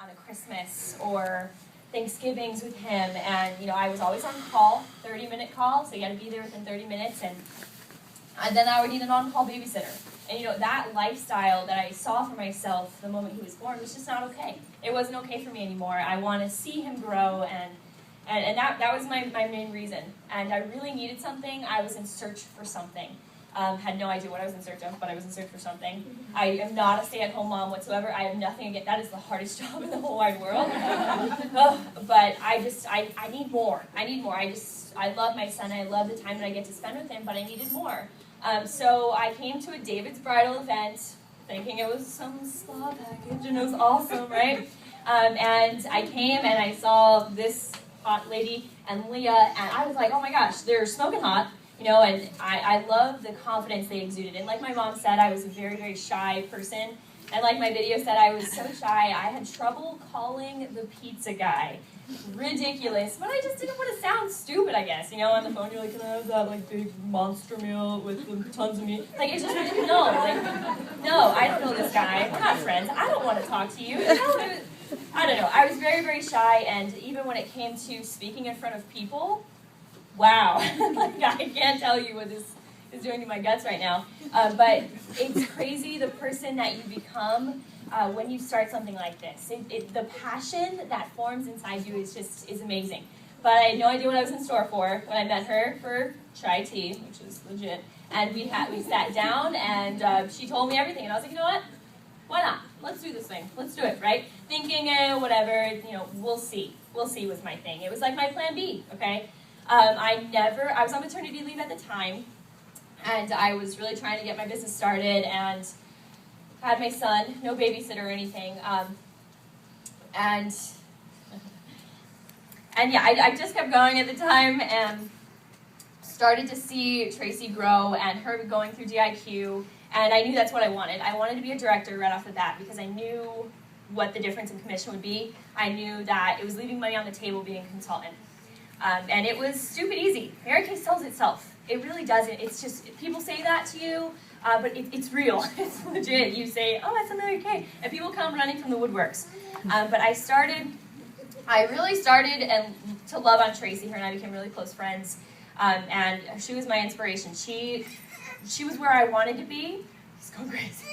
on a Christmas or Thanksgivings with him, and I was always on call, 30-minute call, so you got to be there within 30 minutes, and then I would need an on-call babysitter. And that lifestyle that I saw for myself the moment he was born was just not okay. It wasn't okay for me anymore. I want to see him grow, and that was my main reason. And I really needed something. I was in search for something. Had no idea what I was in search of, but I was in search for something. I am not a stay-at-home mom whatsoever. I have nothing against that. Is the hardest job in the whole wide world. But I need more. I need more. I love my son. I love the time that I get to spend with him, but I needed more. So I came to a David's Bridal event, thinking it was some spa package, and it was awesome, right? And I came and I saw this hot lady and Leah, and I was like, oh my gosh, they're smoking hot. And I love the confidence they exuded. And like my mom said, I was a very, very shy person. And like my video said, I was so shy, I had trouble calling the pizza guy. Ridiculous. But I just didn't want to sound stupid, I guess. On the phone, you're like, can I have that, big monster meal with tons of meat? It just didn't know. No, I don't know this guy. We're not friends. I don't want to talk to you. I don't know. I was very, very shy. And even when it came to speaking in front of people, wow, I can't tell you what this is doing to my guts right now. But it's crazy the person that you become when you start something like this. The passion that forms inside you is amazing. But I had no idea what I was in store for when I met her for chai tea, which is legit. And we sat down, and she told me everything. And I was like, you know what? Why not? Let's do this thing. Let's do it, right? Thinking, whatever, we'll see. We'll see was my thing. It was like my plan B, okay? I was on maternity leave at the time, and I was really trying to get my business started, and had my son, no babysitter or anything, and yeah, I just kept going at the time, and started to see Tracy grow, and her going through DIQ, and I knew that's what I wanted. I wanted to be a director right off the bat, because I knew what the difference in commission would be. I knew that it was leaving money on the table being a consultant. And it was stupid easy. Mary Kay sells itself. It really doesn't. It's just, people say that to you, but it's real. It's legit. You say, oh, that's a Mary Kay. And people come running from the woodworks. But I really started to love on Tracy. Her and I became really close friends. And she was my inspiration. She was where I wanted to be. He's going crazy.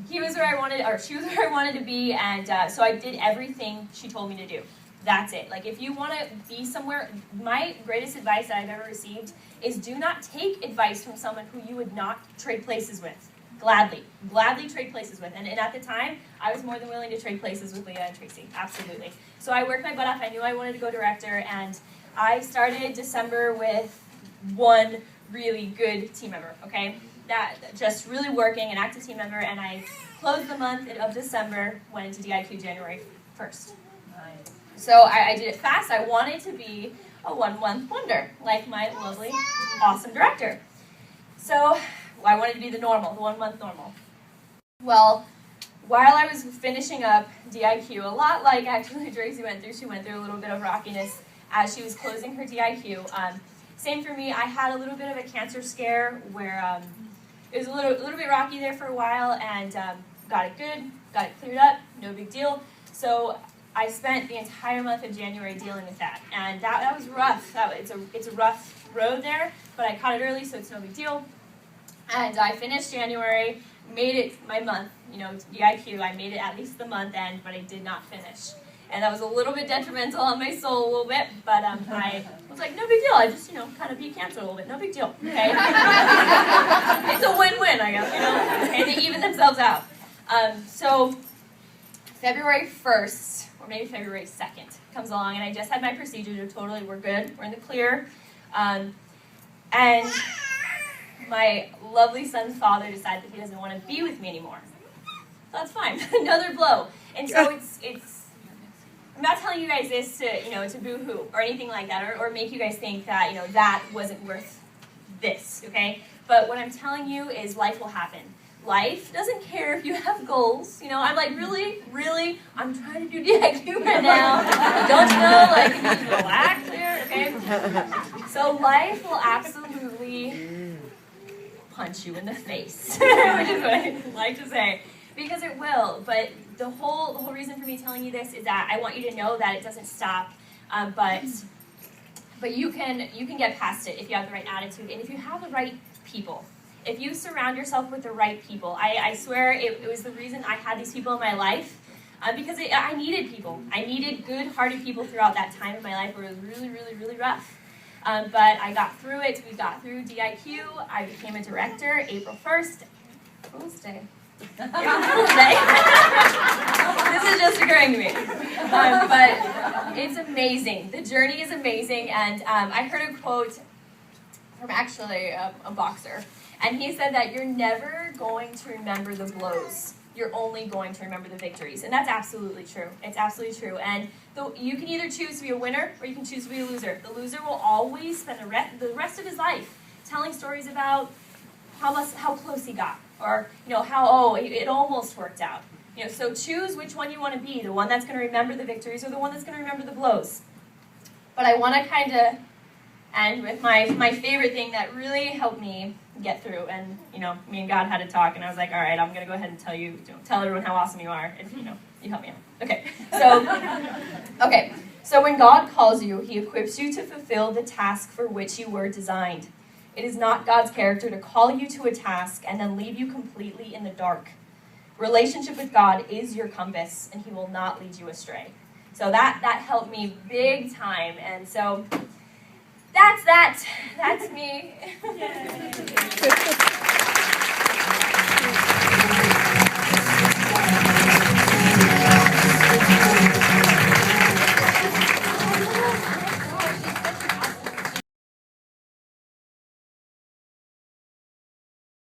She was where I wanted to be, and so I did everything she told me to do. That's it. If you want to be somewhere, my greatest advice that I've ever received is do not take advice from someone who you would not trade places with. Gladly trade places with. And at the time, I was more than willing to trade places with Leah and Tracy. Absolutely. So I worked my butt off. I knew I wanted to go director, and I started December with one really good team member, okay? That just really working, an active team member, and I closed the month of December, went into DIQ January 1st. So I did it fast. I wanted to be a one-month wonder, like my lovely, awesome director. So I wanted to be the 1-month normal. Well, while I was finishing up DIQ, a lot like actually Tracy went through, she went through a little bit of rockiness as she was closing her DIQ. Same for me. I had a little bit of a cancer scare where it was a little bit rocky there for a while, and got it good, got it cleared up, no big deal. So I spent the entire month of January dealing with that, and that was rough. It's a rough road there, but I caught it early, so it's no big deal. And I finished January, made it my month, DIQ. I made it at least the month end, but I did not finish. And that was a little bit detrimental on my soul a little bit, but I was like, no big deal. I just, kind of beat cancer a little bit. No big deal, okay? It's a win-win, I guess, Okay, they even themselves out. So February 1st, or maybe February 2nd, comes along, and I just had my procedure. We're good. We're in the clear. And my lovely son's father decided that he doesn't want to be with me anymore. That's fine. Another blow. And so it's I'm not telling you guys this to boo-hoo or anything like that, or make you guys think that, that wasn't worth this, okay? But what I'm telling you is life will happen. Life doesn't care if you have goals. I'm like, really? I'm trying to do DIQ right now. Don't you know, you relax here, okay? So life will absolutely punch you in the face, which is what I like to say. Because it will, but the whole reason for me telling you this is that I want you to know that it doesn't stop, but you can get past it if you have the right attitude and if you have the right people. If you surround yourself with the right people, I swear it was the reason I had these people in my life, because I needed people. I needed good-hearted people throughout that time in my life where it was really, really, really rough. But I got through it. We got through DIQ. I became a director April 1st. Fool's Day. April Fool's Day. This is just occurring to me. But it's amazing. The journey is amazing. And I heard a quote from actually a boxer. And he said that you're never going to remember the blows. You're only going to remember the victories. And that's absolutely true. It's absolutely true. And you can either choose to be a winner or you can choose to be a loser. The loser will always spend the rest of his life telling stories about how close he got, or how it almost worked out. So choose which one you want to be, the one that's going to remember the victories or the one that's going to remember the blows. But I want to kind of end with my favorite thing that really helped me get through. And me and God had a talk, and I was like, all right, I'm going to go ahead and tell everyone how awesome you are if you help me out. Okay. So when God calls you, he equips you to fulfill the task for which you were designed. It is not God's character to call you to a task and then leave you completely in the dark. Relationship with God is your compass, and he will not lead you astray. So that helped me big time. And so that's me.